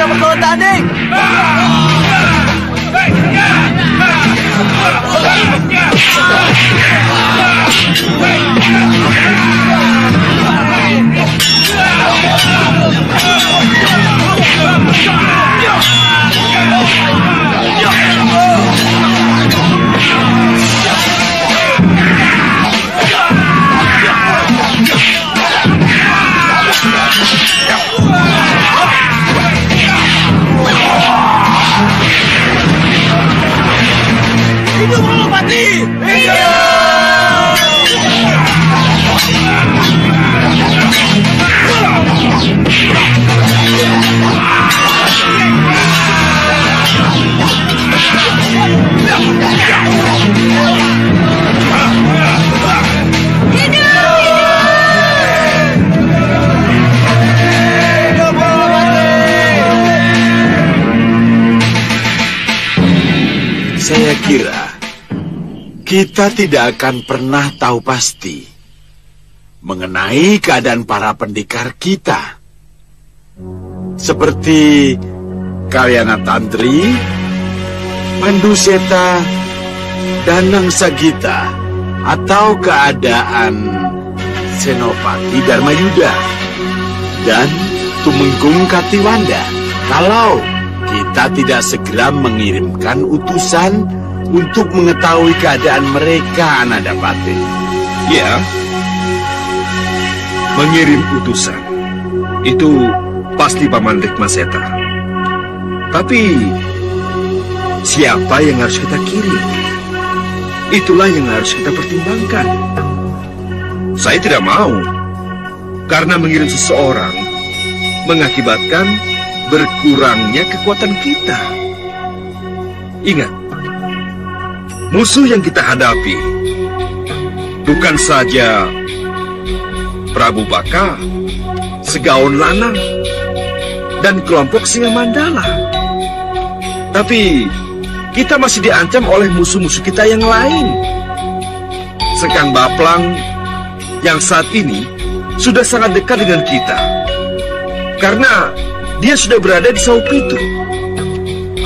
sama kau tanding. Hidup Balapati! Hidup! Saya kira kita tidak akan pernah tahu pasti mengenai keadaan para pendekar kita. Seperti Kalyana Tantri, Manduseta, Danang Sagita, atau keadaan Senopati Dharmayuda dan Tumenggung Katiwanda. Kalau kita tidak segera mengirimkan utusan untuk mengetahui keadaan mereka, Anandapati. Ya, mengirim utusan itu pasti Paman Rikmaseta. Tapi siapa yang harus kita kirim? Itulah yang harus kita pertimbangkan. Saya tidak mau, karena mengirim seseorang mengakibatkan berkurangnya kekuatan kita. Ingat, musuh yang kita hadapi bukan saja Prabu Baka, Segaon Lanang, dan kelompok Singa Mandala. Tapi kita masih diancam oleh musuh-musuh kita yang lain. Sekang Baplang yang saat ini sudah sangat dekat dengan kita, karena dia sudah berada di Saupitu.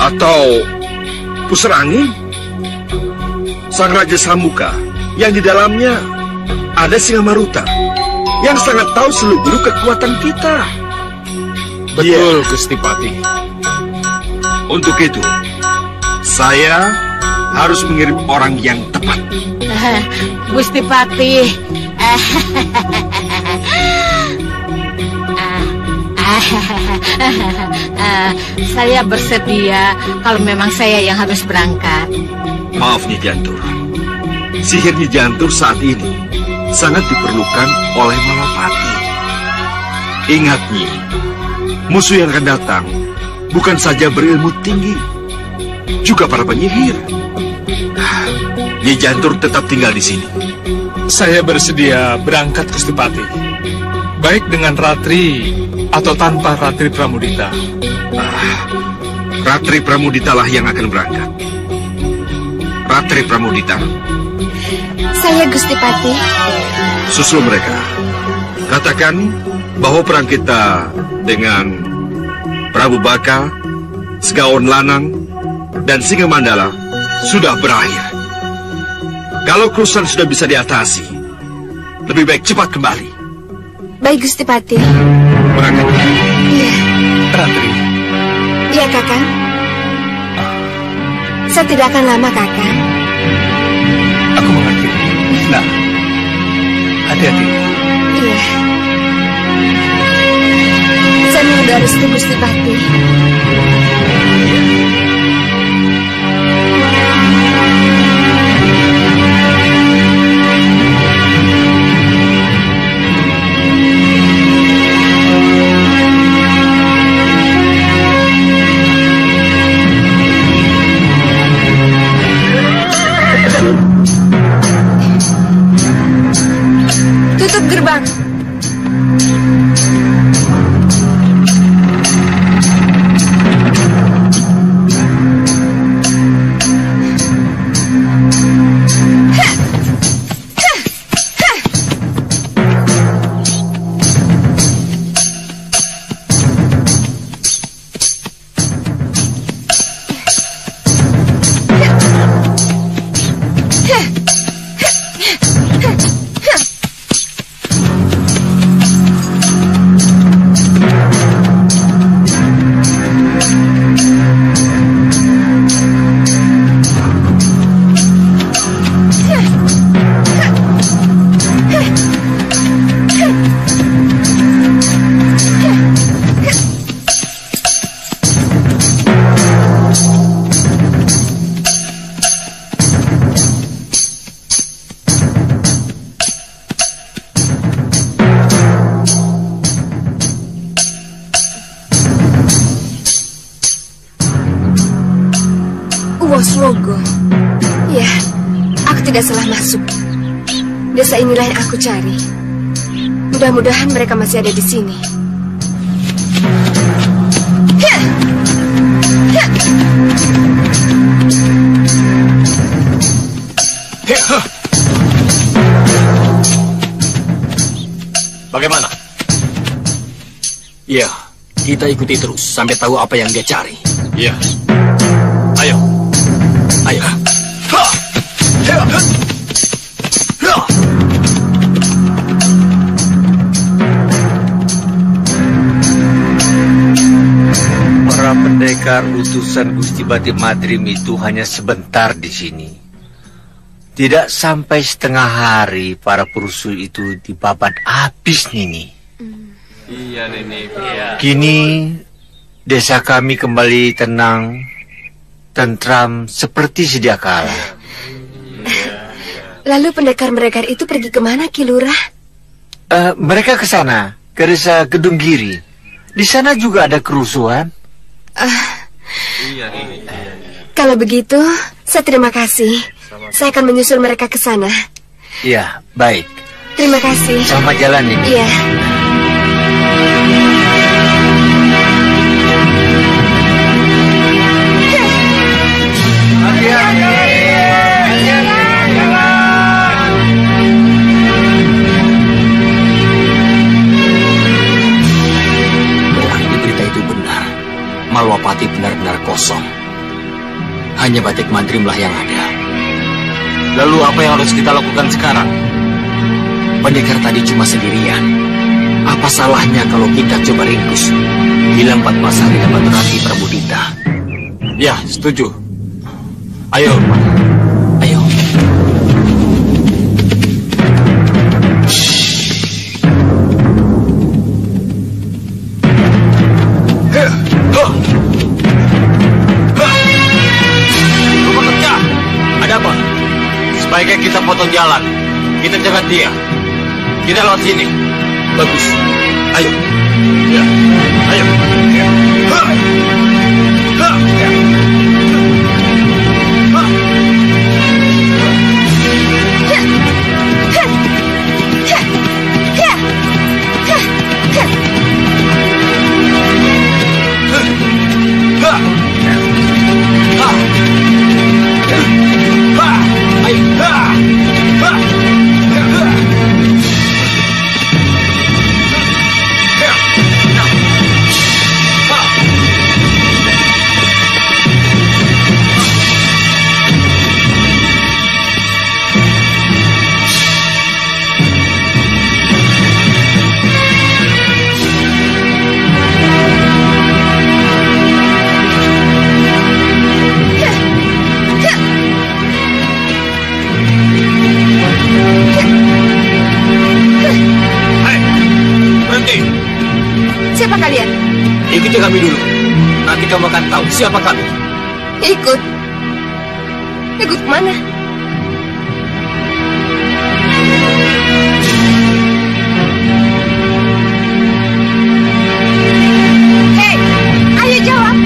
Atau Pusar Angin, Sang Raja Samuka, yang di dalamnya ada Singa Maruta, yang sangat tahu seluk-beluk kekuatan kita. Betul, Gusti Pati. Untuk itu, saya harus mengirim orang yang tepat. Gusti Pati. Saya bersedia kalau memang saya yang harus berangkat. Maaf Nyi Jantur, sihir Nyi Jantur saat ini sangat diperlukan oleh Malapati. Ingat Nyi, musuh yang akan datang bukan saja berilmu tinggi, juga para penyihir. Nyi Jantur tetap tinggal di sini. Saya bersedia berangkat, Gusti Pati. Baik dengan Ratri atau tanpa Ratri Pramudita. Ratri Pramudita lah yang akan berangkat. Ratri Pramudita. Saya, Gusti Pati. Susul mereka. Katakan bahwa perang kita dengan Prabu Baka, Segaon Lanang, dan Singa Mandala sudah berakhir. Kalau kerusuhan sudah bisa diatasi, lebih baik cepat kembali. Baik, Gusti Pati. Berangkat. Iya. Ratri. Iya, Kakang. Saya tidak akan lama, Kakang. Aku mengerti. Nah, hati-hati. Iya. Saya mohon restu Gusti Pati. Tutup gerbang. Poswogo. Ya, aku tidak salah masuk. Desa inilah yang aku cari. Mudah-mudahan mereka masih ada di sini. Bagaimana? Ya, kita ikuti terus sampai tahu apa yang dia cari. Ya. Ayo. Ayo. Para pendekar utusan Gusti Bati Madrim itu hanya sebentar di sini. Tidak sampai setengah hari para perusuh itu dibabat habis, Nini. Iya, Nini. Kini desa kami kembali tenang, tentram seperti sedia kala. Lalu pendekar-pendekar itu pergi kemana, Ki Lurah? Mereka ke sana, ke desa Gedung Giri. Di sana juga ada kerusuhan. Iya, Nini. Kalau begitu, saya terima kasih. Saya akan menyusul mereka ke sana. Iya, baik. Terima kasih. Selamat jalan, Nini. Iya. Berarti berita itu benar. Malwapati benar-benar kosong. Hanya Batik Madrimlah yang ada. Lalu apa yang harus kita lakukan sekarang? Pendekar tadi cuma sendirian. Apa salahnya kalau kita coba ringkus? Bilang 4 Pasari dapat Rati Pramudita. Ya, setuju. Ayo. Ayo. Rumah kerja. Ada apa? Sebaiknya kita potong jalan. Kita cegat dia. Kita lewat sini. Bagus. Ayo. Ya. Ayo. Ya. Siapa kalian? Ikuti kami dulu. Nanti kamu akan tahu siapa kami. Ikut. Ikut kemana? Hei, ayo jawab.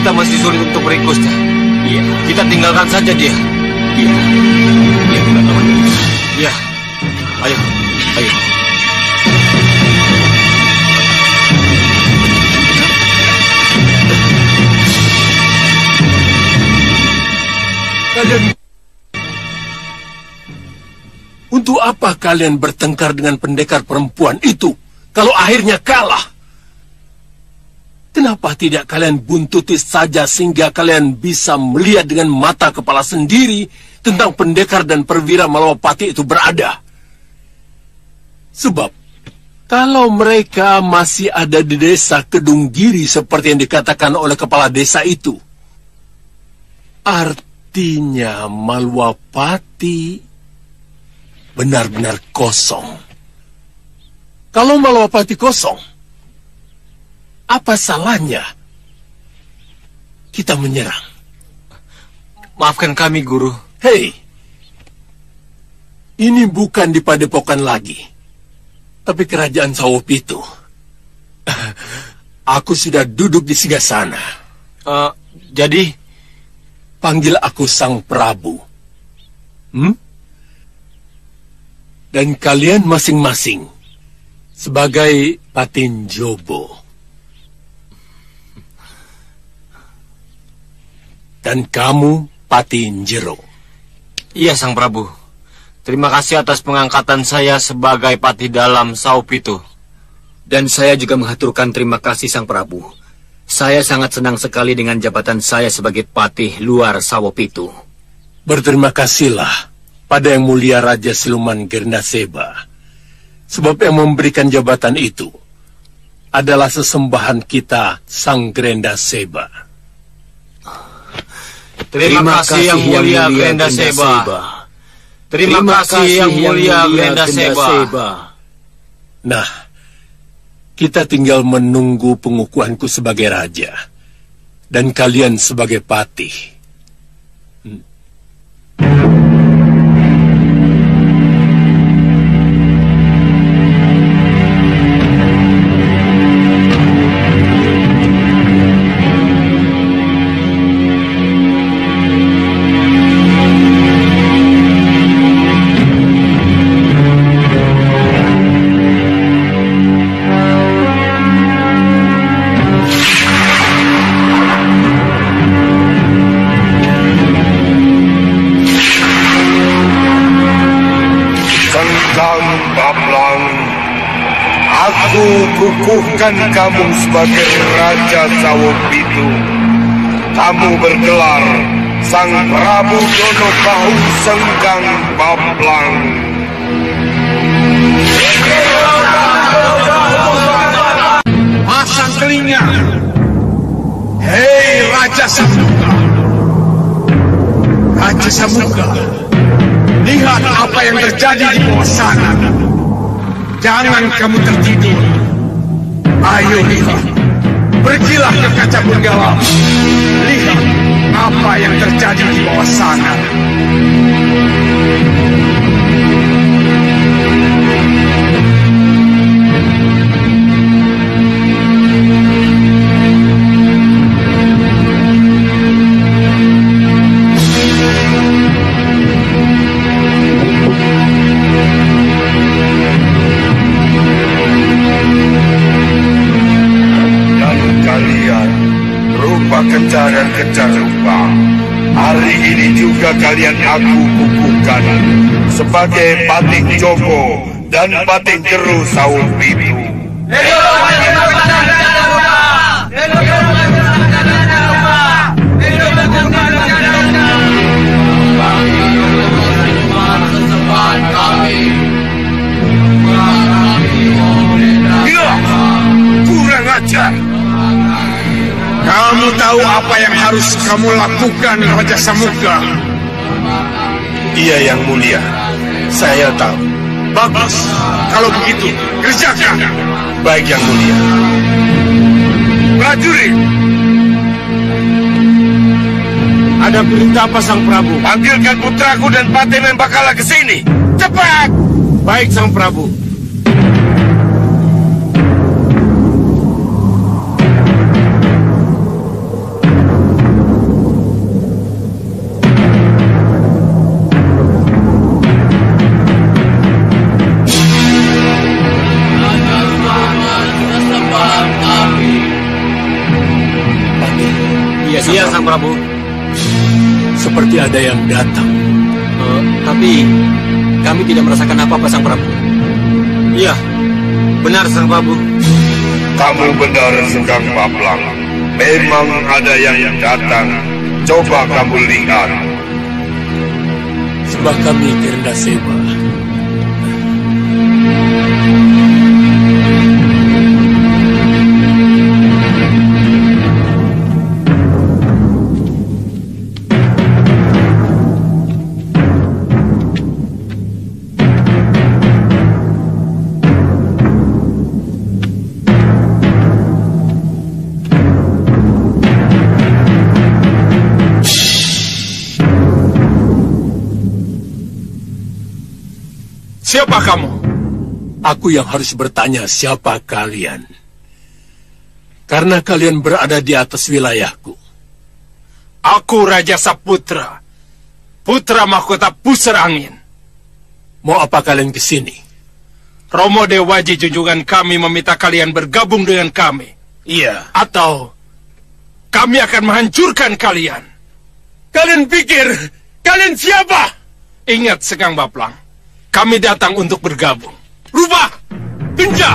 Kita masih sulit untuk meringkusnya. Iya. Kita tinggalkan saja dia. Iya. Iya, kita lawan. Ya. Ayo. Ayo. Kalian... Untuk apa kalian bertengkar dengan pendekar perempuan itu kalau akhirnya kalah? Kenapa tidak kalian buntuti saja sehingga kalian bisa melihat dengan mata kepala sendiri tentang pendekar dan perwira Malawapati itu berada? Sebab, kalau mereka masih ada di desa Kedunggiri seperti yang dikatakan oleh kepala desa itu, artinya Malawapati benar-benar kosong. Kalau Malawapati kosong, apa salahnya kita menyerang? Maafkan kami, Guru. Hei, ini bukan di Padepokan lagi, tapi kerajaan Sawopitu. Aku sudah duduk di Sigasana. Jadi? Panggil aku Sang Prabu. Dan kalian masing-masing sebagai Patinjobo. Dan kamu Patinjero. Iya, Sang Prabu. Terima kasih atas pengangkatan saya sebagai Pati Dalam Sawopitu. Dan saya juga mengaturkan terima kasih, Sang Prabu. Saya sangat senang sekali dengan jabatan saya sebagai Patih luar Sawopitu. Berterima kasihlah pada Yang Mulia Raja Siluman Gerndaseba. Sebab yang memberikan jabatan itu adalah sesembahan kita Sang Gerndaseba. Terima kasih Yang Mulia Gerndaseba. Terima kasih Yang Mulia Gerndaseba. Nah, kita tinggal menunggu pengukuhanku sebagai raja dan kalian sebagai patih. Kukuhkan kamu sebagai Raja Sawopitu. Kamu bergelar Sang Prabu Donobahu Senggang Bablang. Pasang telinga. Hei Raja Samuka. Raja Samuka, lihat apa yang terjadi di bawah sana. Jangan kamu tertidur. Ayo lihat, pergilah ke kaca benggala. Lihat apa yang terjadi di bawah sana. Kejar dan kejar rupa. Hari ini juga kalian aku kukuhkan sebagai Patih Joko dan Patih Jeru Sawopitu. Gila, kurang ajar. Kamu tahu apa yang harus kamu lakukan, Raja Samuka? Iya, Yang Mulia. Saya tahu. Bagus. Kalau begitu, kerjakan. Baik, Yang Mulia. Prajurit. Ada perintah apa, Sang Prabu? Panggilkan putraku dan Patih Membakala ke sini. Cepat! Baik, Sang Prabu. Iya, Sang Prabu. Seperti ada yang datang. Tapi kami tidak merasakan apa-apa, Sang Prabu. Iya, benar Sang Prabu. kamu benar, Sekang Baplang. Memang ada yang datang. Coba kamu lihat. Sembah kami Girndaseba. Siapa kamu? Aku yang harus bertanya siapa kalian. Karena kalian berada di atas wilayahku. Aku Raja Saputra, putra mahkota Pusar Angin. Mau apa kalian ke sini? Romo Dewaji junjungan kami meminta kalian bergabung dengan kami. Iya. Atau kami akan menghancurkan kalian. Kalian pikir kalian siapa? Ingat, Sekang Baplang. Kami datang untuk bergabung. Rubah! Genja!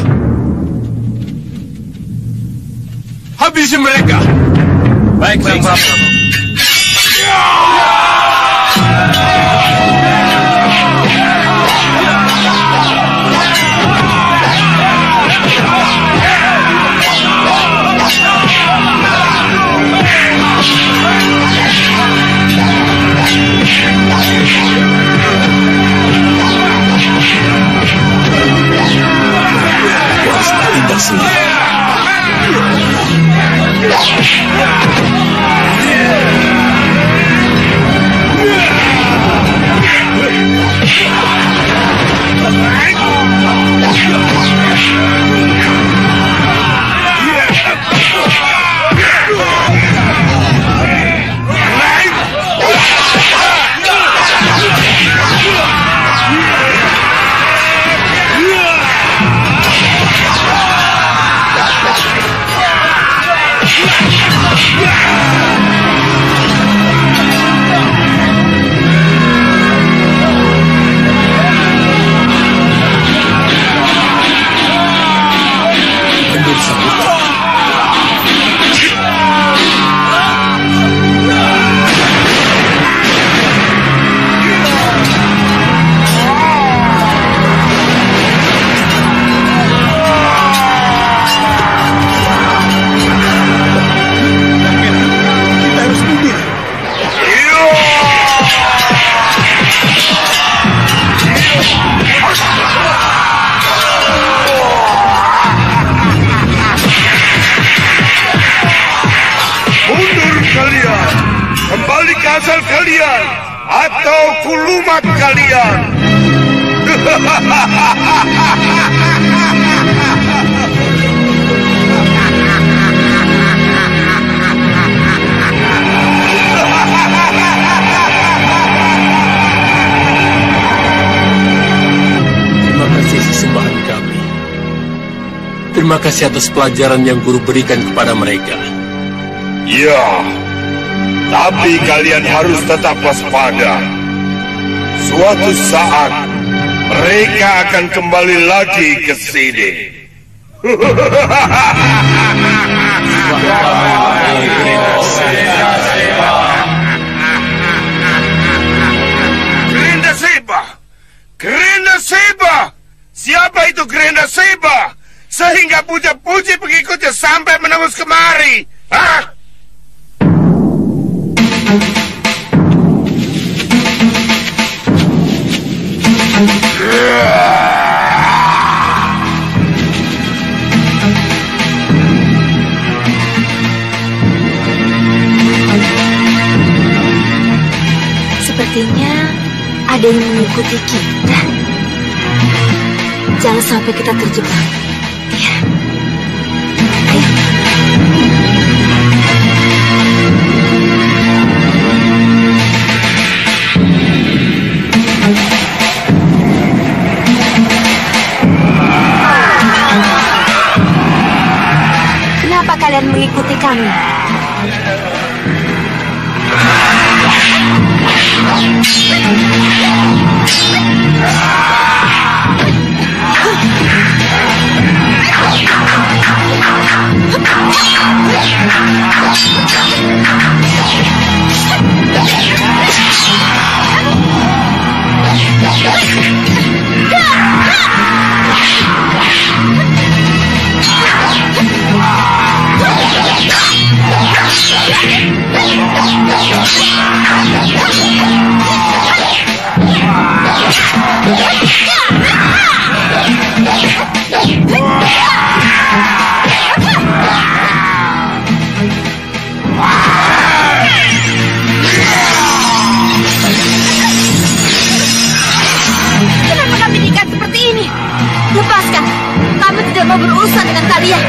Habisi mereka! Baik, Sekang Baplang. Tindak sendiri. Asal kalian atau kulumat kalian. Terima kasih sesembahan kami. Terima kasih atas pelajaran yang guru berikan kepada mereka. Ya. Tapi kalian harus tetap waspada. Suatu saat mereka akan kembali lagi ke sini. Girndaseba! Girndaseba! Siapa itu Girndaseba? Sehingga puja-puji pengikutnya sampai menembus kemari. Hah? Sepertinya ada yang mengikuti kita. Jangan sampai kita terjebak. Ya. Ayo. Kenapa kalian mengikuti kami? tidak mau berurusan dengan kalian.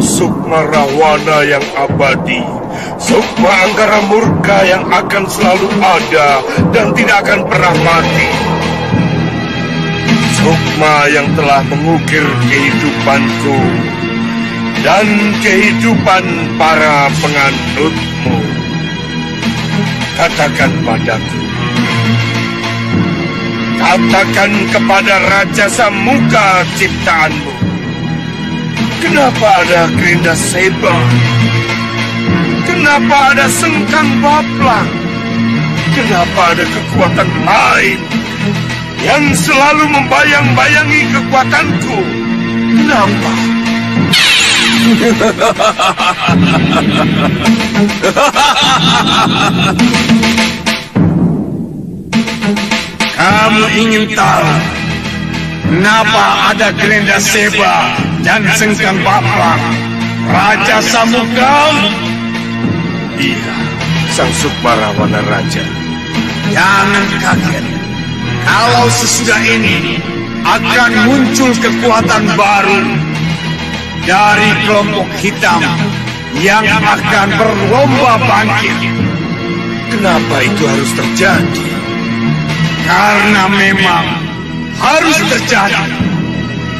Sukma Rahwana yang abadi, Sukma Anggara Murka yang akan selalu ada dan tidak akan pernah mati. Sukma yang telah mengukir kehidupanku dan kehidupan para penganutmu. Katakan padaku, katakan kepada Raja Samuka ciptaanmu, kenapa ada Gerinda Seba? Kenapa ada Sengkang Baplang? Kenapa ada kekuatan lain yang selalu membayang-bayangi kekuatanku? Kenapa? Kamu ingin tahu kenapa ada Gerinda Seba dan Sengkang Baplang, Raja Samuka? Iya, Sang Sukma Rahwana Raja. Jangan kaget kalau sesudah ini akan muncul kekuatan baru dari kelompok hitam yang akan berlomba bangkit. Kenapa itu harus terjadi? Karena memang harus terjadi.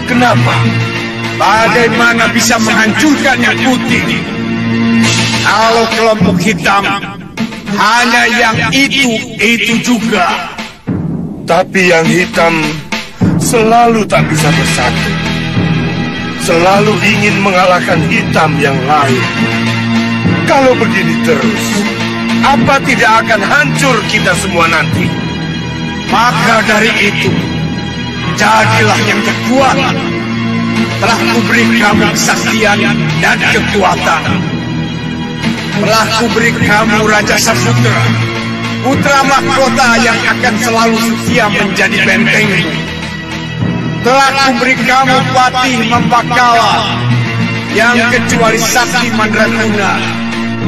Kenapa? Bagaimana bisa menghancurkan yang putih kalau kelompok hitam hanya yang itu juga? Tapi yang hitam selalu tak bisa bersatu. Selalu ingin mengalahkan hitam yang lain. Kalau begini terus, apa tidak akan hancur kita semua nanti? Maka dari itu, jadilah yang terkuat. Telah kuberi kamu kesaktian dan kekuatan. Telah kuberi kamu Raja Saputra, putra mahkota yang akan selalu setia menjadi bentengmu. Telah kuberi kamu Patih Mambakala, yang kecuali sakti Mandraguna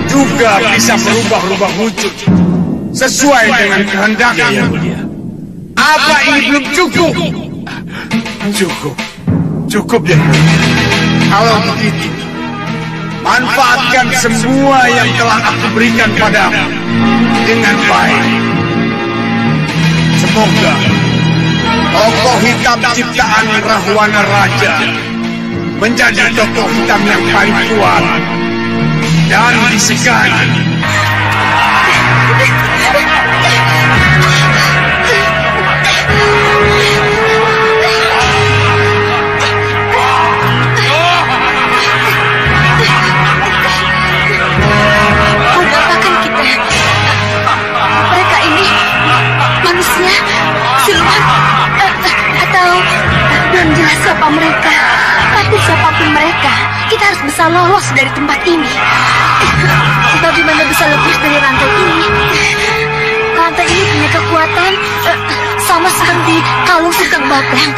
juga bisa berubah-ubah wujud sesuai dengan kehendaknya. Apa ini belum cukup? Cukup ya. Kalau begitu, manfaatkan semua yang telah aku berikan padamu dengan baik. Semoga tokoh hitam ciptaan Rahwana Raja menjadi tokoh hitam yang paling kuat dan disegani. Siapa mereka? Tapi siapapun mereka, kita harus bisa lolos dari tempat ini. Bagaimana bisa lepas dari rantai ini? Rantai ini punya kekuatan sama seperti kalung Sengkang Baplang.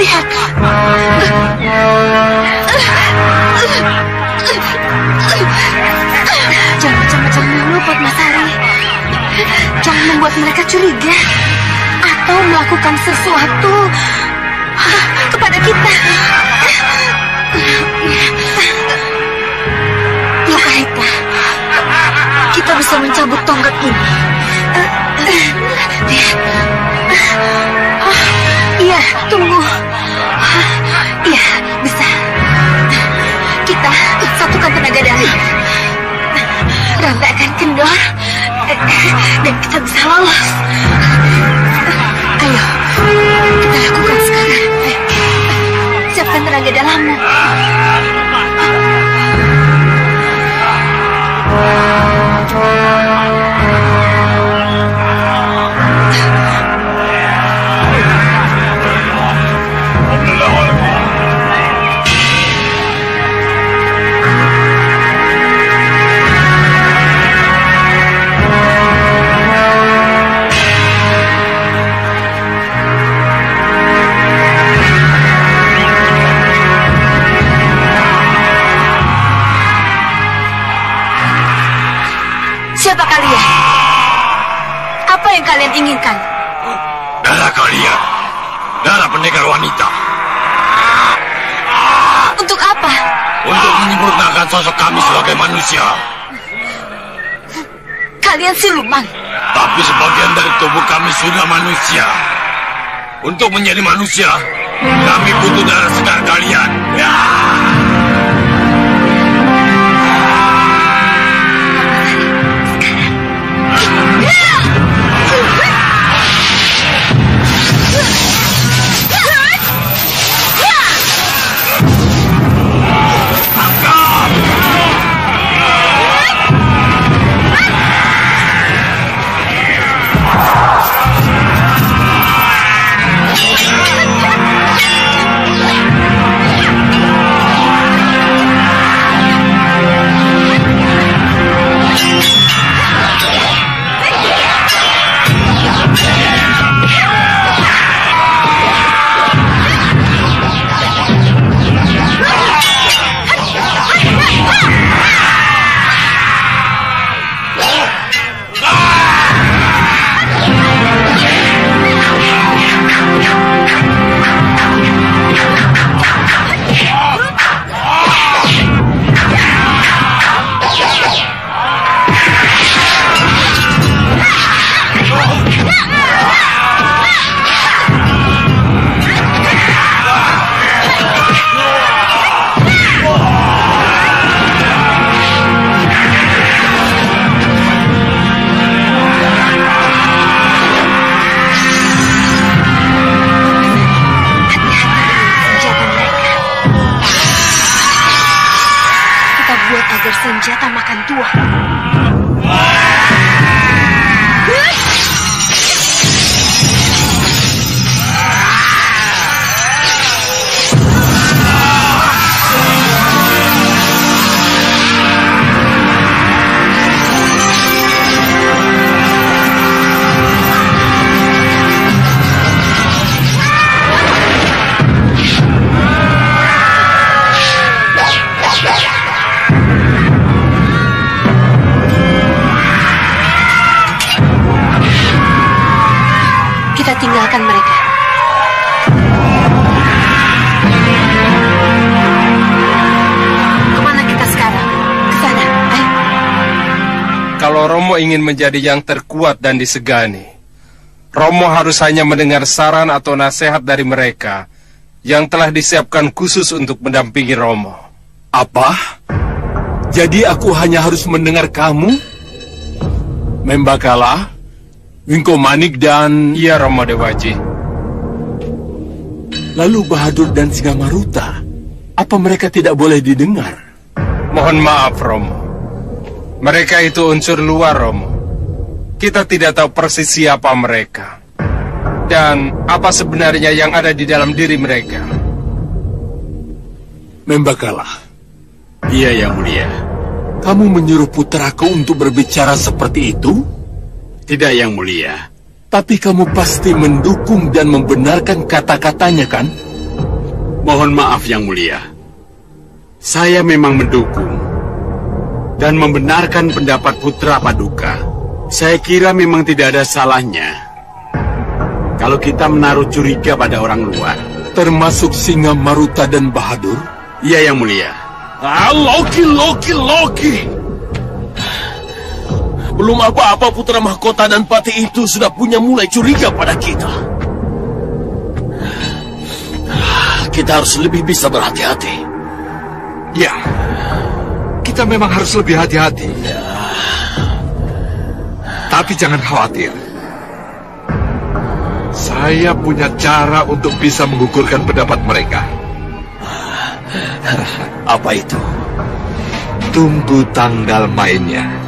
Lihat. Jangan macam-macam dulu, Padmasari. Jangan membuat mereka curiga atau melakukan sesuatu kepada kita. Ya baiklah, kita bisa mencabut tonggak ini. Iya, tunggu. Iya, bisa. Kita satukan tenaga dalam. Rantai akan kendor dan kita bisa lolos. Ayo, kita lakukan sekarang. Siapkan tenaga dalammu. yang kalian inginkan? Darah kalian. Darah pendekar wanita. Untuk apa? Untuk menyempurnakan sosok kami sebagai manusia. Kalian siluman. Tapi sebagian dari tubuh kami sudah manusia. Untuk menjadi manusia, kami butuh darah segar kalian. Ya. Senjata makan tua. Tinggalkan mereka. Kemana kita sekarang? Ke sana, ayo. Kalau Romo ingin menjadi yang terkuat dan disegani, Romo harus hanya mendengar saran atau nasihat dari mereka yang telah disiapkan khusus untuk mendampingi Romo. Apa? Jadi aku hanya harus mendengar kamu? Membakala? Wingko Manik dan... Iya, Romo Dewaji. Lalu Bahadur dan Singa Maruta, apa mereka tidak boleh didengar? Mohon maaf, Romo. Mereka itu unsur luar, Romo. Kita tidak tahu persis siapa mereka. Dan apa sebenarnya yang ada di dalam diri mereka. Membakala. Iya, Yang Mulia. Kamu menyuruh putraku untuk berbicara seperti itu? Tidak, Yang Mulia. Tapi kamu pasti mendukung dan membenarkan kata-katanya, kan? Mohon maaf, Yang Mulia. Saya memang mendukung dan membenarkan pendapat Putra Paduka. Saya kira memang tidak ada salahnya kalau kita menaruh curiga pada orang luar. Termasuk Singa Maruta dan Bahadur? Iya, Yang Mulia. Loki! Belum apa-apa putra mahkota dan pati itu sudah punya mulai curiga pada kita. Kita harus lebih bisa berhati-hati. Ya, kita memang harus lebih hati-hati. Ya. Tapi jangan khawatir. Saya punya cara untuk bisa menggugurkan pendapat mereka. Apa itu? Tunggu tanggal mainnya.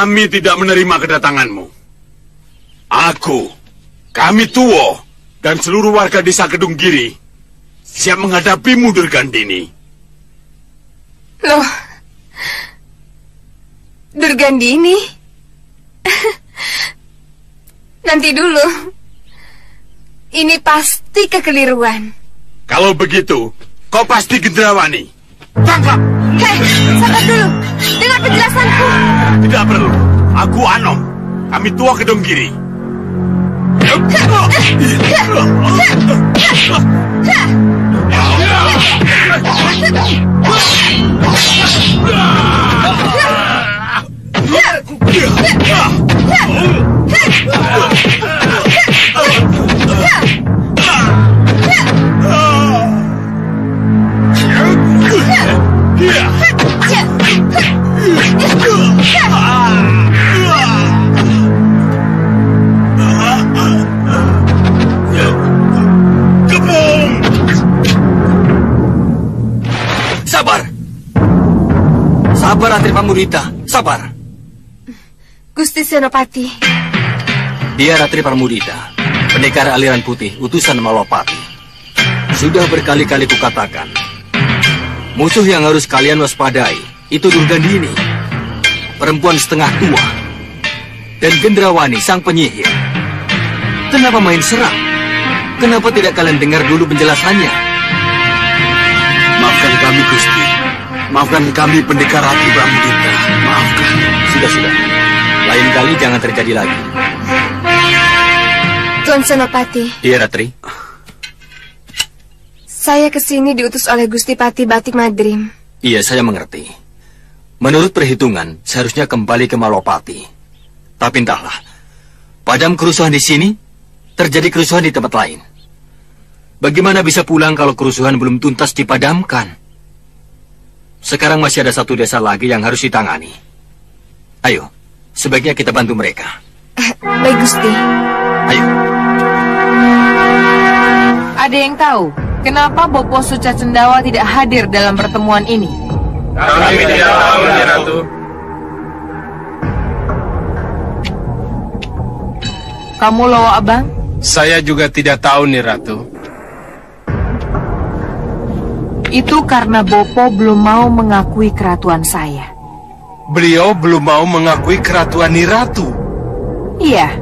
Kami tidak menerima kedatanganmu. Kami Tuo, dan seluruh warga desa Kedunggiri siap menghadapimu, Durgandini. Loh, Durgandini? Nanti dulu. Ini pasti kekeliruan. Kalau begitu, kau pasti Gendrawani. Tangkap! Hei, sabar dulu. Dengar penjelasanku. Tidak perlu. Aku Anom. Kami Tuo Kedunggiri. Sabar, Ratri Pramudita. Sabar. Gusti Senopati. Dia Ratri Pramudita, pendekar aliran putih, utusan Malwapati. Sudah berkali-kali kukatakan, musuh yang harus kalian waspadai itu Durgandini, perempuan setengah tua, dan Gendrawani, sang penyihir. Kenapa main serang? Kenapa tidak kalian dengar dulu penjelasannya? Maafkan kami, Gusti. Maafkan kami, pendekar Ratri Pramudita. Maafkan. Sudah. Lain kali jangan terjadi lagi. Tuan Senopati. Iya, Ratri. Saya kesini diutus oleh Gusti Pati Batik Madrim. Iya, saya mengerti. Menurut perhitungan, seharusnya kembali ke Malwapati. Tapi entahlah, padam kerusuhan di sini, terjadi kerusuhan di tempat lain. Bagaimana bisa pulang kalau kerusuhan belum tuntas dipadamkan? Sekarang masih ada satu desa lagi yang harus ditangani. Ayo, sebaiknya kita bantu mereka. Baik, Gusti. Ayo. Ada yang tahu kenapa Bopo Suca Cendawa tidak hadir dalam pertemuan ini? Kami tidak tahu, Nyi Ratu. Kamu Lowo Abang? Saya juga tidak tahu, Nyi Ratu. Itu karena Bopo belum mau mengakui keratuan saya. Beliau belum mau mengakui keratuan Nyi Ratu. Iya.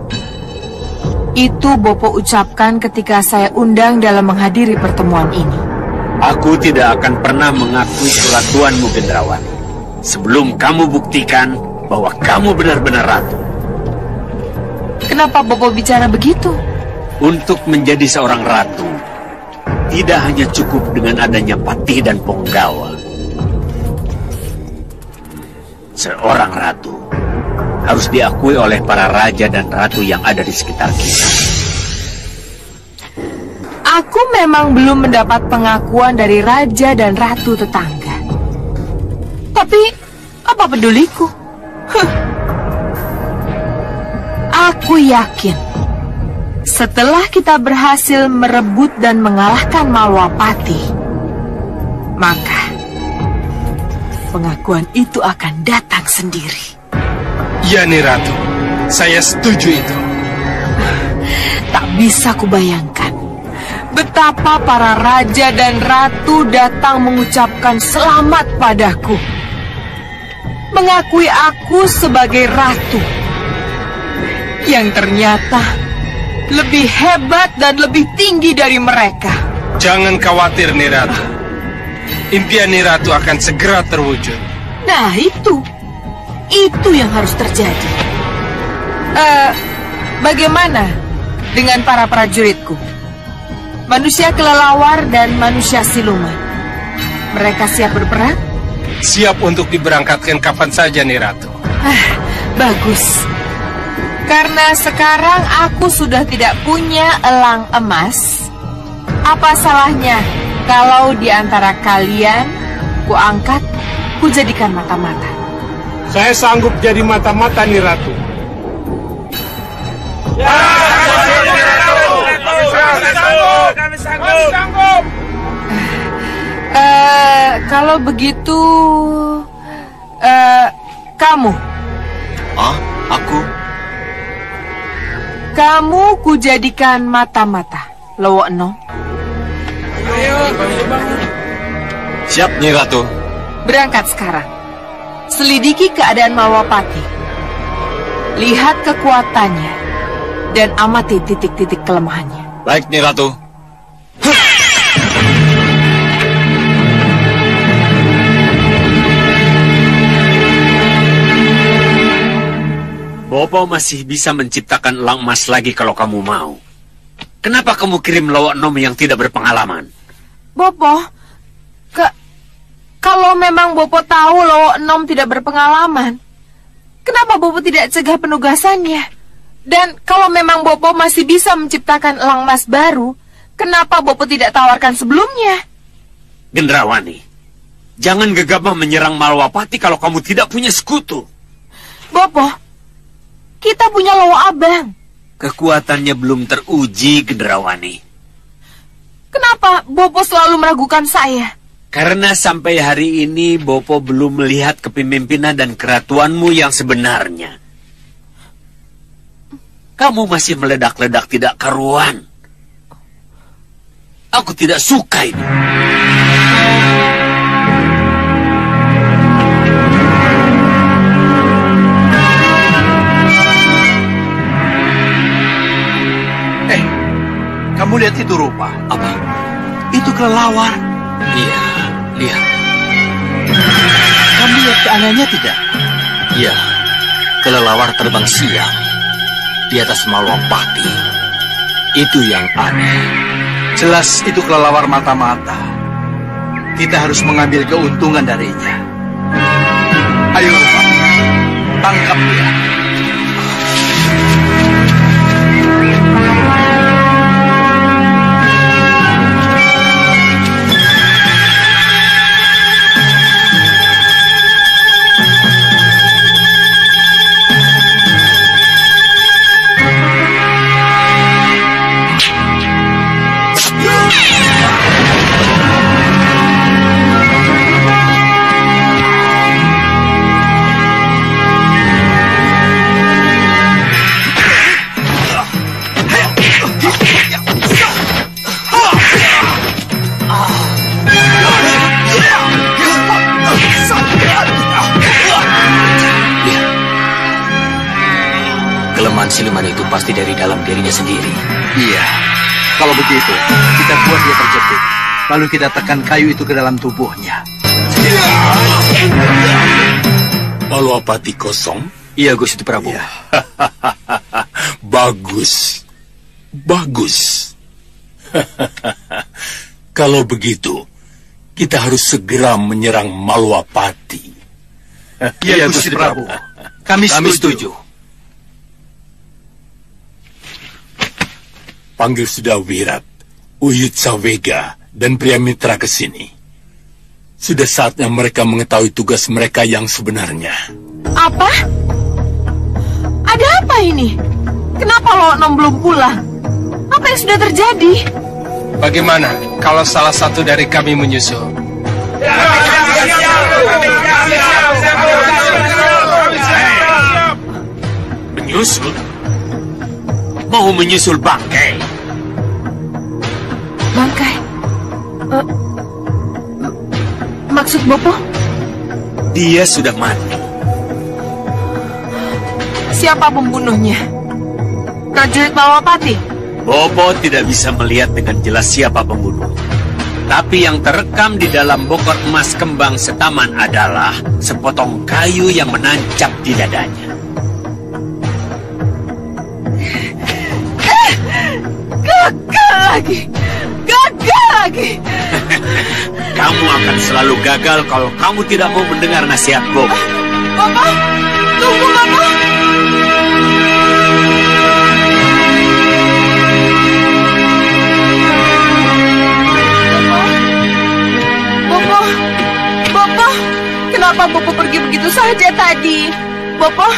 Itu Bopo ucapkan ketika saya undang dalam menghadiri pertemuan ini. Aku tidak akan pernah mengakui keratuanmu, Gendrawani, sebelum kamu buktikan bahwa kamu benar-benar ratu. Kenapa Bopo bicara begitu? Untuk menjadi seorang ratu, tidak hanya cukup dengan adanya patih dan punggawa. Seorang ratu harus diakui oleh para raja dan ratu yang ada di sekitar kita. Aku memang belum mendapat pengakuan dari raja dan ratu tetangga. Tapi, apa peduliku? Aku yakin, setelah kita berhasil merebut dan mengalahkan Malwapati, maka pengakuan itu akan datang sendiri. Ya, Nyi Ratu, saya setuju itu. Tak bisa kubayangkan betapa para raja dan ratu datang mengucapkan selamat padaku, mengakui aku sebagai ratu yang ternyata lebih hebat dan lebih tinggi dari mereka. Jangan khawatir, Nyi Ratu. Impian Nyi Ratu akan segera terwujud. Nah, itu yang harus terjadi. Bagaimana dengan para prajuritku? Manusia kelelawar dan manusia siluman. Mereka siap berperang? Siap untuk diberangkatkan kapan saja, Nyi Ratu. Bagus. Karena sekarang aku sudah tidak punya elang emas. Apa salahnya kalau di antara kalian ku angkat, ku jadikan mata-mata? Saya sanggup jadi mata-mata, Nyi Ratu. Ya, kami sanggup. Kalau begitu, kamu Ah, aku? Kamu kujadikan mata-mata, Lowo Enom. Siap, Nyi Ratu. Berangkat sekarang. Selidiki keadaan Malwapati. Lihat kekuatannya dan amati titik-titik kelemahannya. Baik, Nyi Ratu. Bopo masih bisa menciptakan elang emas lagi kalau kamu mau. Kenapa kamu kirim Lowo Enom yang tidak berpengalaman? Bopo, kalau memang Bopo tahu Lowo Enom tidak berpengalaman, kenapa Bopo tidak cegah penugasannya? Dan kalau memang Bopo masih bisa menciptakan elang emas baru, kenapa Bopo tidak tawarkan sebelumnya? Gendrawani, jangan gegabah menyerang Malwapati kalau kamu tidak punya sekutu. Bopo, kita punya Lowo Abang. Kekuatannya belum teruji, Gendrawani. Kenapa Bopo selalu meragukan saya? Karena sampai hari ini Bopo belum melihat kepemimpinan dan keratuanmu yang sebenarnya. Kamu masih meledak-ledak tidak karuan. Aku tidak suka ini. Kamu lihat itu rupa? Apa? Itu kelelawar. Iya, lihat. Kamu lihat keanehannya tidak? Iya, kelelawar terbang siang di atas Malwapati. Itu yang aneh. Jelas itu kelelawar mata-mata. Kita harus mengambil keuntungan darinya. Ayo, rupa. Tangkap dia. Siluman itu pasti dari dalam dirinya sendiri. Iya. Kalau begitu, kita buat dia terjepit. Lalu kita tekan kayu itu ke dalam tubuhnya. Malwapati kosong? Iya, Gusti Prabu. Ya. Bagus. Bagus. Kalau begitu, kita harus segera menyerang Malwapati. Iya, Gusti Prabu. Kami setuju. Panggil sudah Wirat, Uyut Sawega, dan Pria Mitra ke sini. Sudah saatnya mereka mengetahui tugas mereka yang sebenarnya. Apa? Ada apa ini? Kenapa Lowo Enom belum pulang? Apa yang sudah terjadi? Bagaimana kalau salah satu dari kami menyusul? Menyusul? Mau menyusul bangkai? Bangkai? Maksud Bopo? Dia sudah mati. Siapa pembunuhnya? Prajurit Malwapati? Bopo tidak bisa melihat dengan jelas siapa pembunuh. Tapi yang terekam di dalam bokor emas kembang setaman adalah sepotong kayu yang menancap di dadanya. Gagal lagi. Kamu akan selalu gagal kalau kamu tidak mau mendengar nasihat Bopo. Bopo, tunggu Bopo. Bopo, kenapa Bopo pergi begitu saja tadi? Bopo.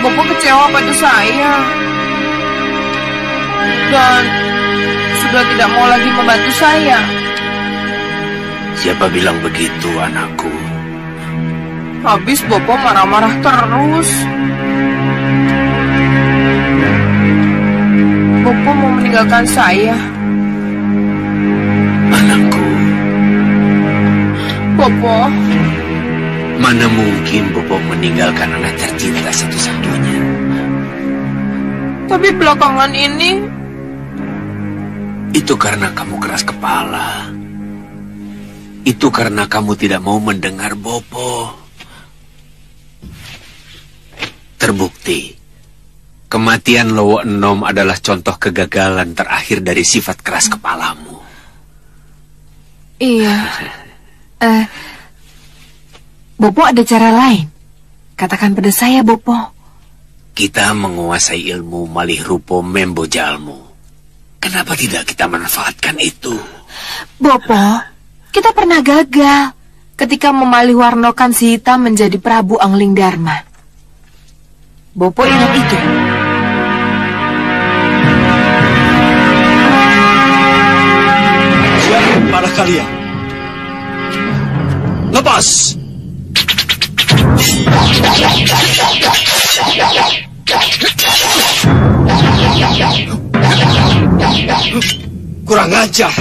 Bopo kecewa pada saya dan sudah tidak mau lagi membantu saya. Siapa bilang begitu, anakku? Habis Bopo marah-marah terus. Bopo mau meninggalkan saya. Anakku. Bopo. Mana mungkin Bopo meninggalkan anak tercinta satu-satunya. Tapi belakangan ini... Itu karena kamu keras kepala. Itu karena kamu tidak mau mendengar Bopo. Terbukti, kematian Lowo Enom adalah contoh kegagalan terakhir dari sifat keras kepalamu. Iya. Bopo ada cara lain. Katakan pada saya, Bopo. Kita menguasai ilmu malih rupo membo jalmu. Kenapa tidak kita manfaatkan itu? Bopo, kita pernah gagal ketika memalih warnokan si hitam menjadi Prabu Angling Dharma. Bopo ingat itu? Siapa para kalian? Lepas! Kurang ajar.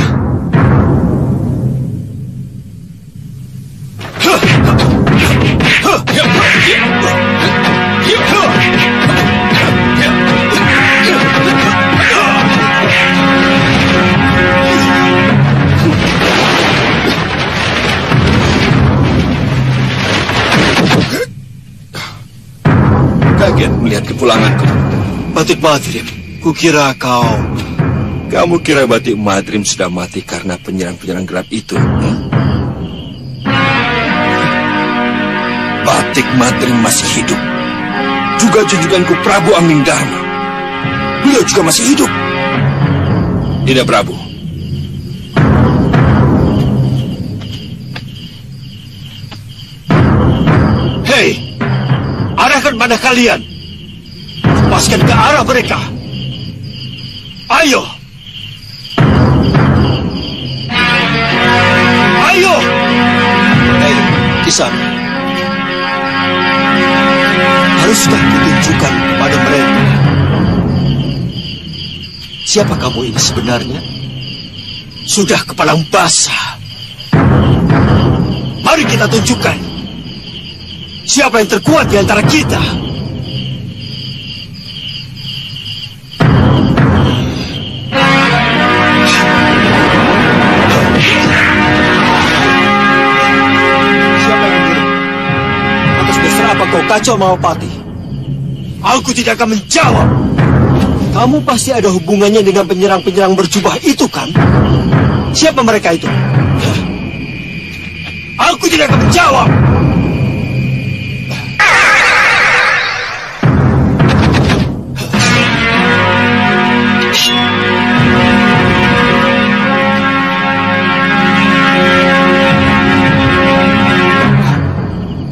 Kaget melihat kepulanganku. Batik Madrim, kukira kamu kira Batik Madrim sudah mati karena penyerang-penyerang gelap itu? Batik Madrim masih hidup. Juga junjunganku Prabu Angling Dharma. Beliau juga masih hidup. Tidak, Prabu. Hei, arahkan pada kalian. Lepaskan ke arah mereka. Ayo. Ayo. Hei, Kisana. Haruskah kutunjukkan kepada mereka siapa kamu ini sebenarnya? Sudah kepalang basah. Mari kita tunjukkan siapa yang terkuat di antara kita. Siapa yang mengirim? Atas dasar apa kau kacau Mahapati? Aku tidak akan menjawab. Kamu pasti ada hubungannya dengan penyerang-penyerang berjubah itu, kan? Siapa mereka itu? Aku tidak akan menjawab.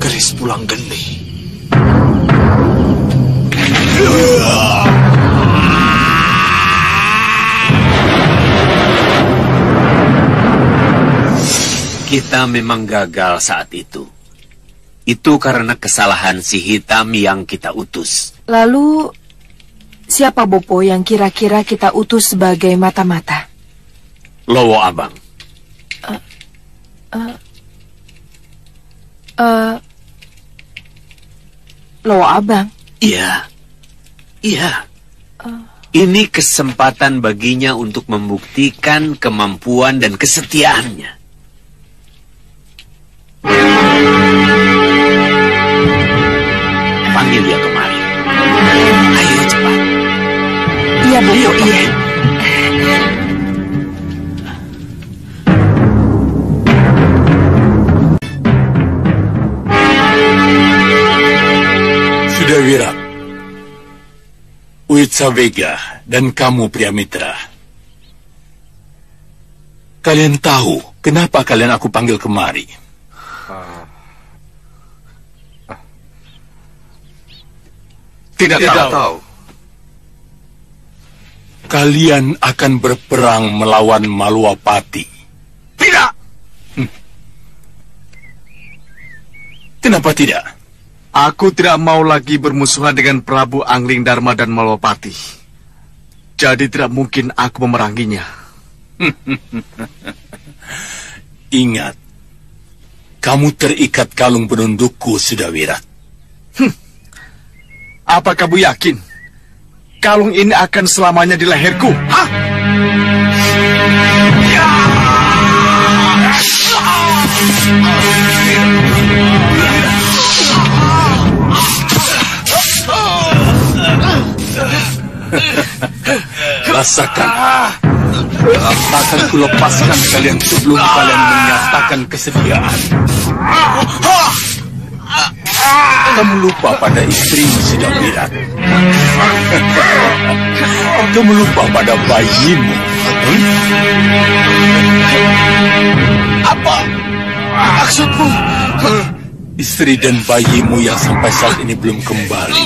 Keris pulang geni. Kita memang gagal saat itu. Itu karena kesalahan si hitam yang kita utus. Lalu, siapa Bopo yang kira-kira kita utus sebagai mata-mata? Lowo Abang. Lowo Abang? Iya. Iya. Ini kesempatan baginya untuk membuktikan kemampuan dan kesetiaannya. Panggil dia kemari. Ayo cepat. Iya, Bopo, iya. Sudah Wirat, Witsavega dan kamu Priamitra. Kalian tahu kenapa kalian aku panggil kemari? Tidak tahu. Kalian akan berperang melawan Maluapati. Tidak! Kenapa tidak? Aku tidak mau lagi bermusuhan dengan Prabu Angling Dharma dan Malwapati. Jadi tidak mungkin aku memeranginya. Ingat, kamu terikat kalung penundukku, Sudawirat. Apa kamu yakin kalung ini akan selamanya di leherku? Hah? Rasakan. Akan kulepaskan kalian sebelum kalian menyatakan kesediaan. Kamu lupa pada istrimu, Sudawirat. Kamu lupa pada bayimu. Apa maksudmu? Istri dan bayimu yang sampai saat ini belum kembali.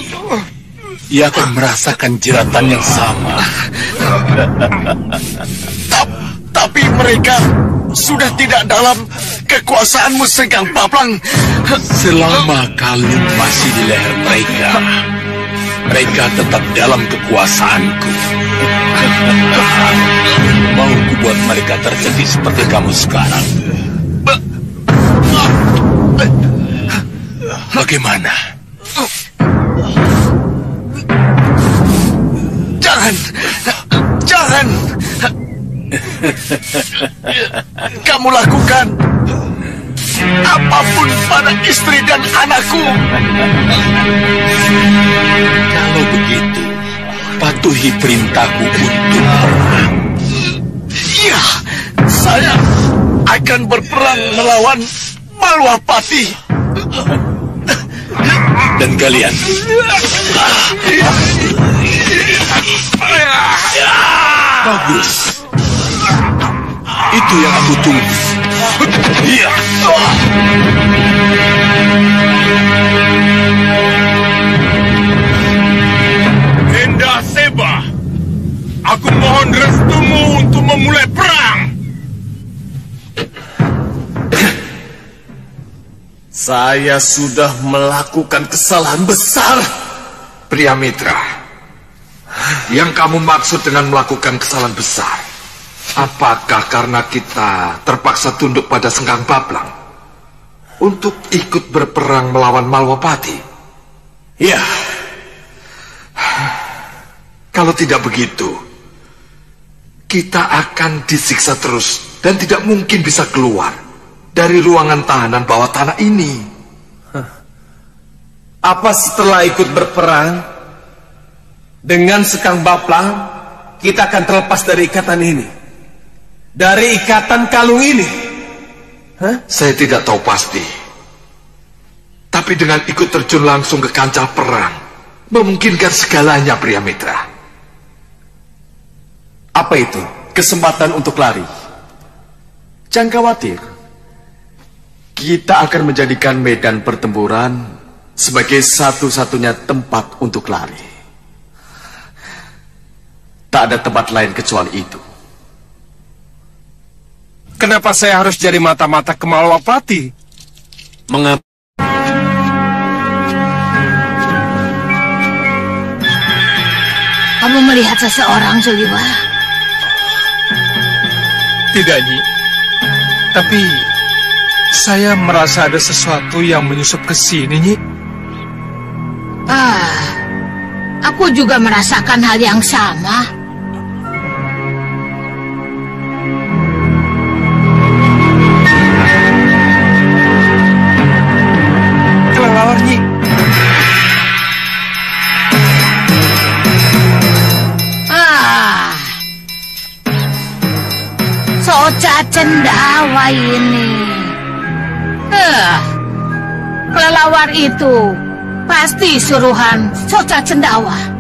Ia akan merasakan jeratan yang sama. Tapi mereka sudah tidak dalam kekuasaanmu, Sengkang Paplang. Selama kalung masih di leher mereka, mereka tetap dalam kekuasaanku. Mau kubuat mereka terjadi seperti kamu sekarang. Bagaimana? Jangan. Kamu lakukan apapun pada istri dan anakku. Kalau begitu, patuhi perintahku untuk perang. Iya, saya akan berperang melawan Malwapati. Dan kalian, bagus. Itu yang aku tunggu. Iya. Gendaseba, aku mohon restumu untuk memulai perang. Saya sudah melakukan kesalahan besar. Priamitra, yang kamu maksud dengan melakukan kesalahan besar, apakah karena kita terpaksa tunduk pada Sengkang Paplang untuk ikut berperang melawan Malwapati? Ya. Kalau tidak begitu, kita akan disiksa terus dan tidak mungkin bisa keluar dari ruangan tahanan bawah tanah ini. Apa setelah ikut berperang dengan Sengkang Paplang, kita akan terlepas dari ikatan ini? Dari ikatan kalung ini? Saya tidak tahu pasti. Tapi dengan ikut terjun langsung ke kancah perang, memungkinkan segalanya, Priamitra. Apa itu? Kesempatan untuk lari. Jangan khawatir. Kita akan menjadikan medan pertempuran sebagai satu-satunya tempat untuk lari. Tak ada tempat lain kecuali itu. Kenapa saya harus jadi mata-mata ke Malwapati? Mengapa? Kamu melihat seseorang, Suliwa? Tidak, Nyi. Tapi saya merasa ada sesuatu yang menyusup ke sini, Nyi. Aku juga merasakan hal yang sama. Kelelawar, Nyi. Soca cendawa ini. Kelelawar itu pasti suruhan Soca Cendawa.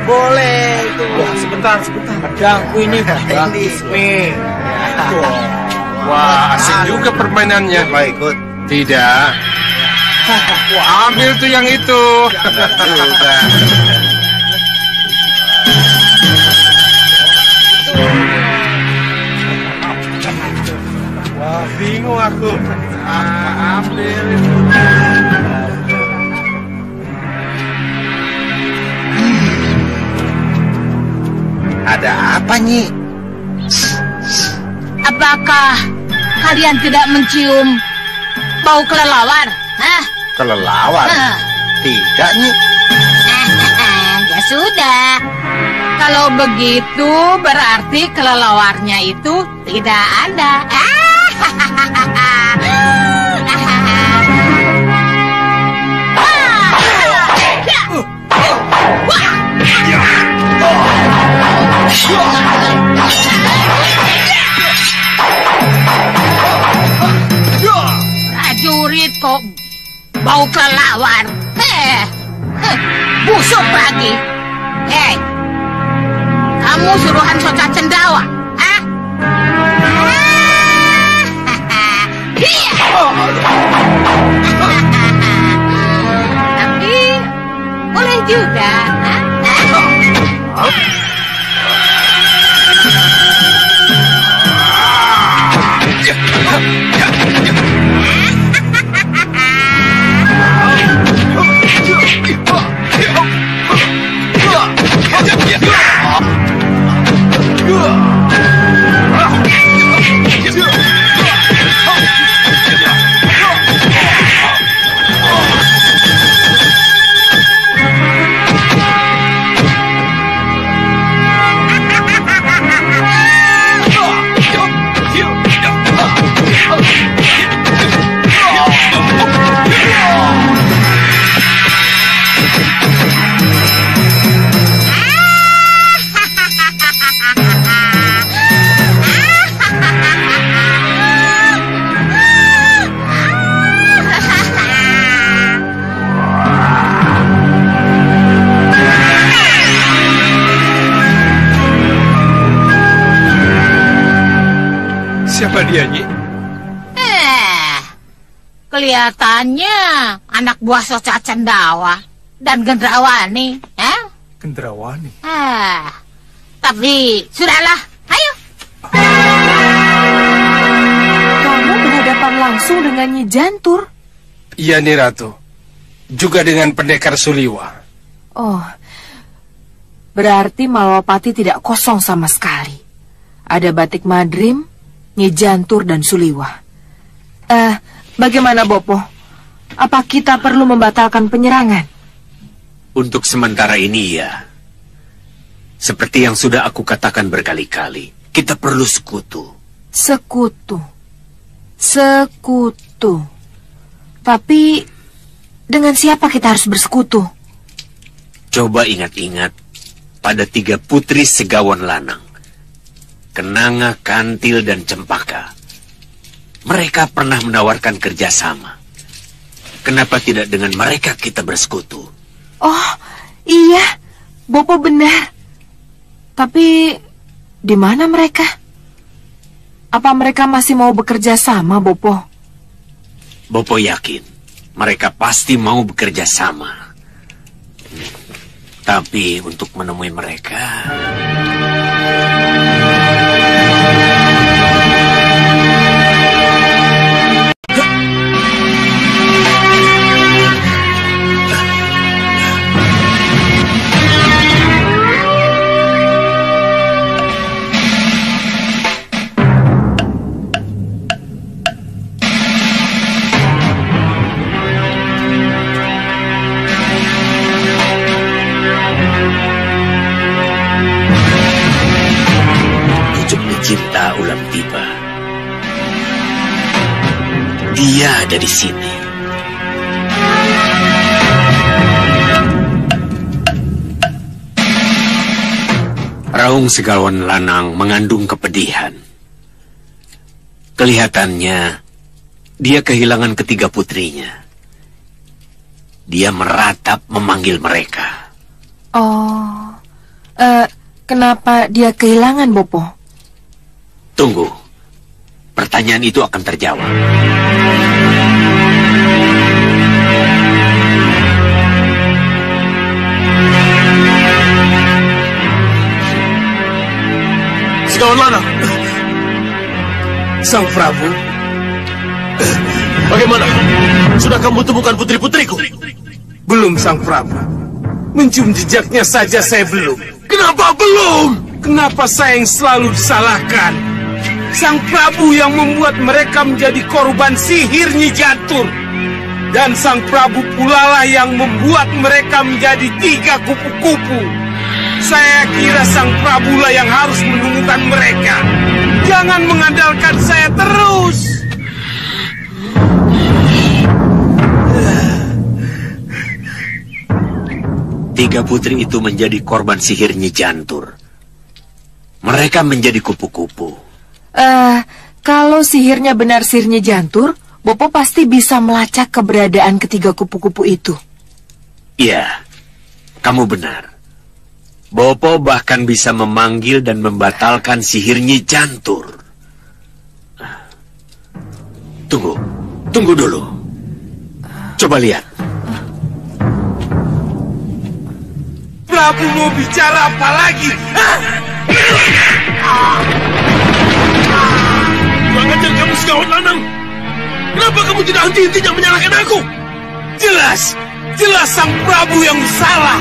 boleh itu. Wah, sebentar. Pedangku ini bagus nih. Wah, asik juga permainannya. Mau ikut? Tidak. Wah, ambil tuh yang itu. Juga. Wah, bingung aku. Ambil. Ada apa, Nyi? Apakah kalian tidak mencium bau kelelawar? Hah? Kelelawar? Tidak, Nyi. Ya sudah. Kalau begitu berarti kelelawarnya itu tidak ada. Prajurit kok bau kelelawar. Busuk lagi. Hei, kamu suruhan Soca Cendawa, ah? Tapi boleh juga. Siapa dia, Nyi? Kelihatannya anak buah Soca Cendawa dan Gendrawani, Gendrawani. Tapi sudahlah, ayo. Kamu berhadapan langsung dengan Nyi Jantur. Iya nih Ratu. Juga dengan pendekar Suliwa. Oh, berarti Malwapati tidak kosong sama sekali. Ada Batik Madrim, Nyi Jantur dan Suliwa. Bagaimana Bopo? Apa kita perlu membatalkan penyerangan? Untuk sementara ini ya. Seperti yang sudah aku katakan berkali-kali, kita perlu sekutu. Sekutu. Tapi dengan siapa kita harus bersekutu? Coba ingat-ingat pada 3 putri Segawan Lanang. Kenanga, Kantil, dan Cempaka. Mereka pernah menawarkan kerjasama. Kenapa tidak dengan mereka kita bersekutu? Oh, iya. Bopo benar. Tapi di mana mereka? Apa mereka masih mau bekerja sama, Bopo? Bopo yakin mereka pasti mau bekerja sama. Tapi untuk menemui mereka... Cinta ulang tiba. Dia ada di sini. Raung Segawan Lanang mengandung kepedihan. Kelihatannya dia kehilangan ketiga putrinya. Dia meratap memanggil mereka. Oh, Kenapa dia kehilangan Bopo? Tunggu. Pertanyaan itu akan terjawab. Segawan Lanang. Sang Prabu. Bagaimana? Sudah kamu temukan putri-putriku? Belum, Sang Prabu. Mencium jejaknya saja saya belum. Kenapa belum? Kenapa saya yang selalu disalahkan? Sang Prabu yang membuat mereka menjadi korban sihir Nyi Jantur. Dan Sang Prabu pula lah yang membuat mereka menjadi 3 kupu-kupu. Saya kira Sang Prabu lah yang harus menemukan mereka. Jangan mengandalkan saya terus. Tiga putri itu menjadi korban sihir Nyi Jantur. Mereka menjadi kupu-kupu. Kalau sihirnya benar sihir Nyi Jantur, Bopo pasti bisa melacak keberadaan ketiga kupu-kupu itu. Iya, kamu benar. Bopo bahkan bisa memanggil dan membatalkan sihir Nyi Jantur. Tunggu dulu. Coba lihat. Prabu mau bicara apa lagi? Kurang ajar kamu, Segawan Lanang. Kenapa kamu tidak henti-hentinya menyalahkan aku? Jelas Sang Prabu yang salah.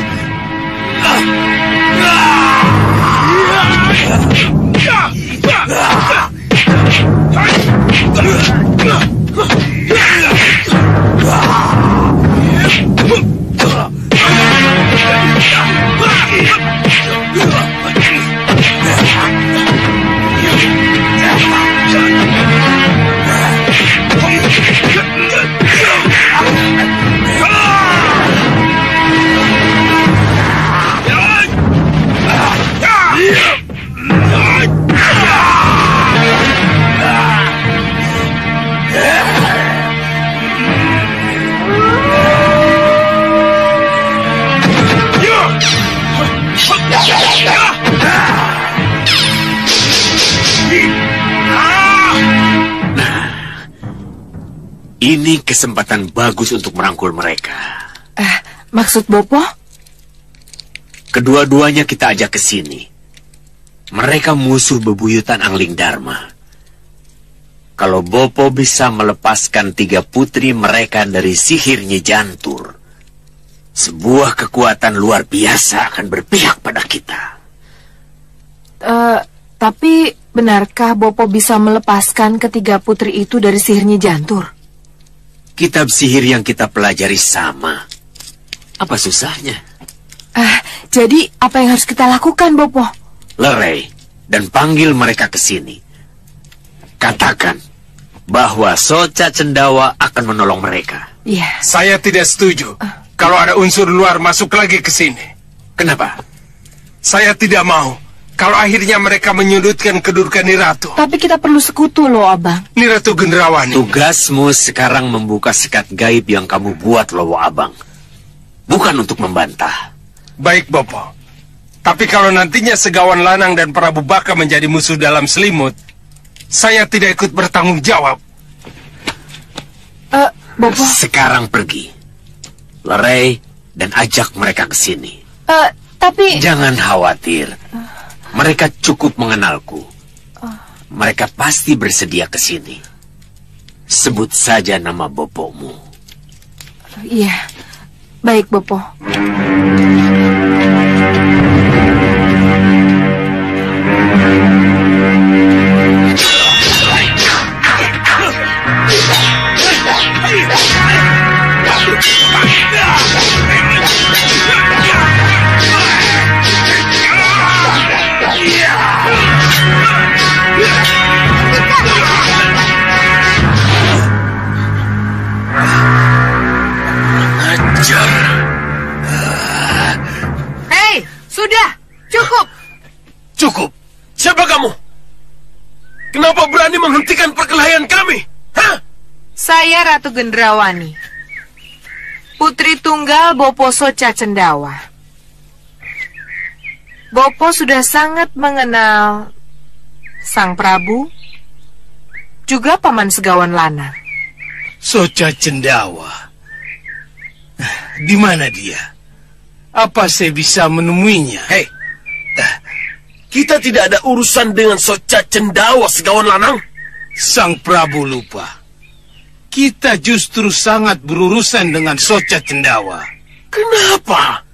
Ini kesempatan bagus untuk merangkul mereka. Maksud Bopo? Kedua-duanya kita ajak ke sini. Mereka musuh bebuyutan Angling Dharma. Kalau Bopo bisa melepaskan 3 putri mereka dari sihir Nyi Jantur, sebuah kekuatan luar biasa akan berpihak pada kita. Tapi benarkah Bopo bisa melepaskan ketiga putri itu dari sihir Nyi Jantur? Kitab sihir yang kita pelajari sama. Apa susahnya? Jadi apa yang harus kita lakukan, Bopo? Lerai dan panggil mereka ke sini. Katakan bahwa Soca Cendawa akan menolong mereka. Iya. Saya tidak setuju kalau ada unsur luar masuk lagi ke sini. Kenapa? Saya tidak mau kalau akhirnya mereka menyudutkan kedudukan Niratu. Tapi kita perlu sekutu loh, Abang. Niratu Gendrawani. Tugasmu sekarang membuka sekat gaib yang kamu buat, Lowo Abang. Bukan untuk membantah. Baik, Bopo. Tapi kalau nantinya Segawan Lanang dan Prabu Baka menjadi musuh dalam selimut, saya tidak ikut bertanggung jawab. Bopo. Sekarang pergi. Lerai dan ajak mereka ke sini. Tapi... Jangan khawatir. Mereka cukup mengenalku. Mereka pasti bersedia ke sini. Sebut saja nama Bopomu. Iya. Baik, Bopo. Hei, sudah, cukup. Cukup. Siapa kamu? Kenapa berani menghentikan perkelahian kami? Hah? Saya Ratu Gendrawani, putri tunggal Bopo Soca Cendawa. Bopo sudah sangat mengenal Sang Prabu, juga Paman Segawan Lanang. Soca Cendawa. Di mana dia? Apa saya bisa menemuinya? Hei, kita tidak ada urusan dengan Soca Cendawa, Segawan Lanang. Sang Prabu lupa. Kita justru sangat berurusan dengan Soca Cendawa. Kenapa?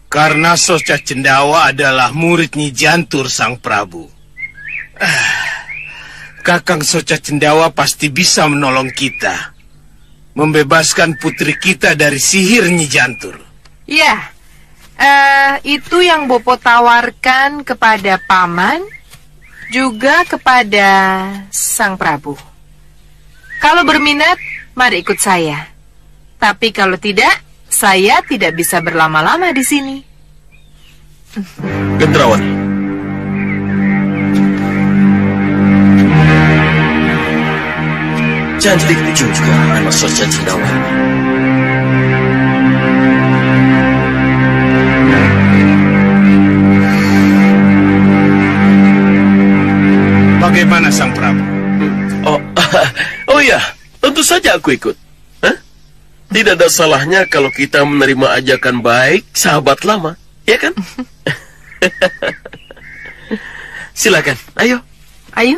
Karena Soca Cendawa adalah murid Nyi Jantur Sang Prabu. Kakang Soca Cendawa pasti bisa menolong kita, membebaskan putri kita dari sihir Nyi Jantur. Ya, itu yang Bopo tawarkan kepada Paman, juga kepada Sang Prabu. Kalau berminat, mari ikut saya. Tapi kalau tidak, saya tidak bisa berlama-lama di sini. Gendrawan. Cantik juga anak Soca Cendawa. Bagaimana Sang Prabu? Oh ya, tentu saja aku ikut. Tidak ada salahnya kalau kita menerima ajakan baik sahabat lama, ya kan? Silakan, ayo. Ayo.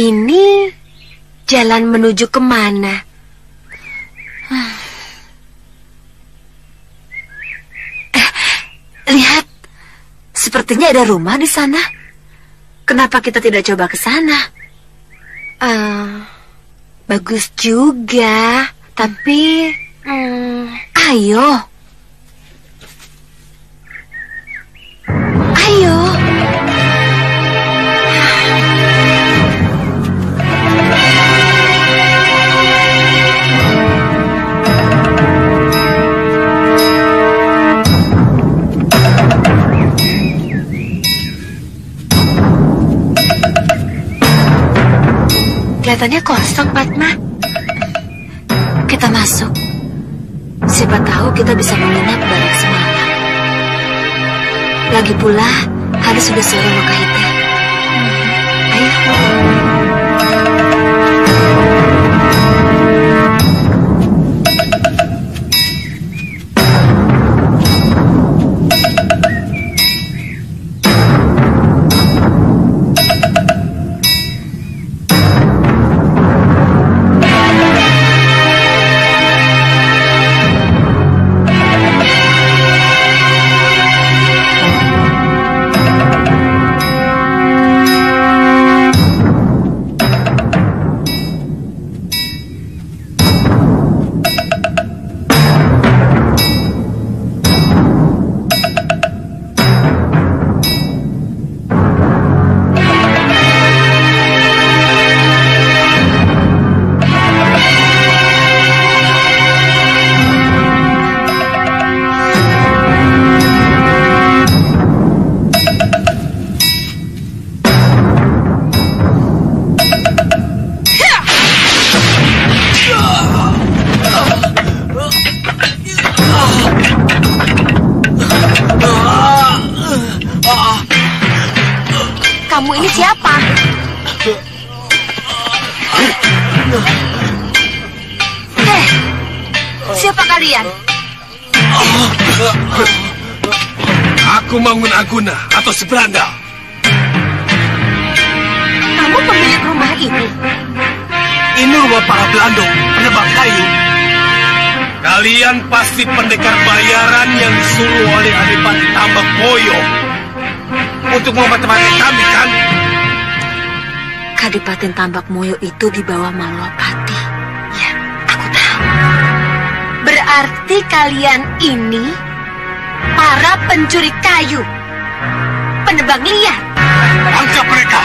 Ini jalan menuju kemana? Lihat, sepertinya ada rumah di sana. Kenapa kita tidak coba ke sana? Bagus juga, tapi ayo. Ayo. Kelihatannya kosong, Padma. Kita masuk. Siapa tahu kita bisa menginap bareng semalam. Lagi pula, hari sudah sore Lokahita. Ayo. Kamu ini siapa? Siapa kalian? Aku Mangun Aguna atau Seberanda. Kamu pemilik rumah ini? Ini rumah para Belandong, penebang kayu. Kalian pasti pendekar bayaran yang disuruh oleh Adipati Tambak Moyo untuk memata-matai kami, kan? Kadipaten Tambak Moyo itu di bawah Malwapati. Ya, aku tahu. Berarti kalian ini para pencuri kayu, penebang liar. Tangkap mereka!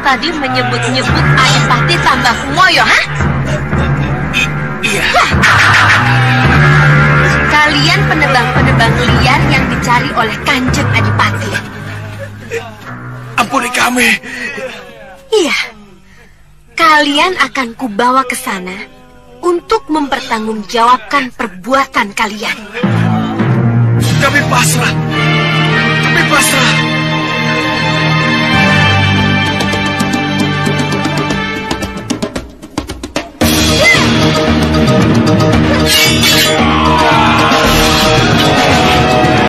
Tadi menyebut-nyebut Adipati tambah Kumoyo, ha? Iya. Kalian penebang-penebang liar yang dicari oleh Kanjeng Adipati. Ampuni kami. Iya. Kalian akan kubawa ke sana untuk mempertanggungjawabkan perbuatan kalian. Kami pasrah. Kami pasrah.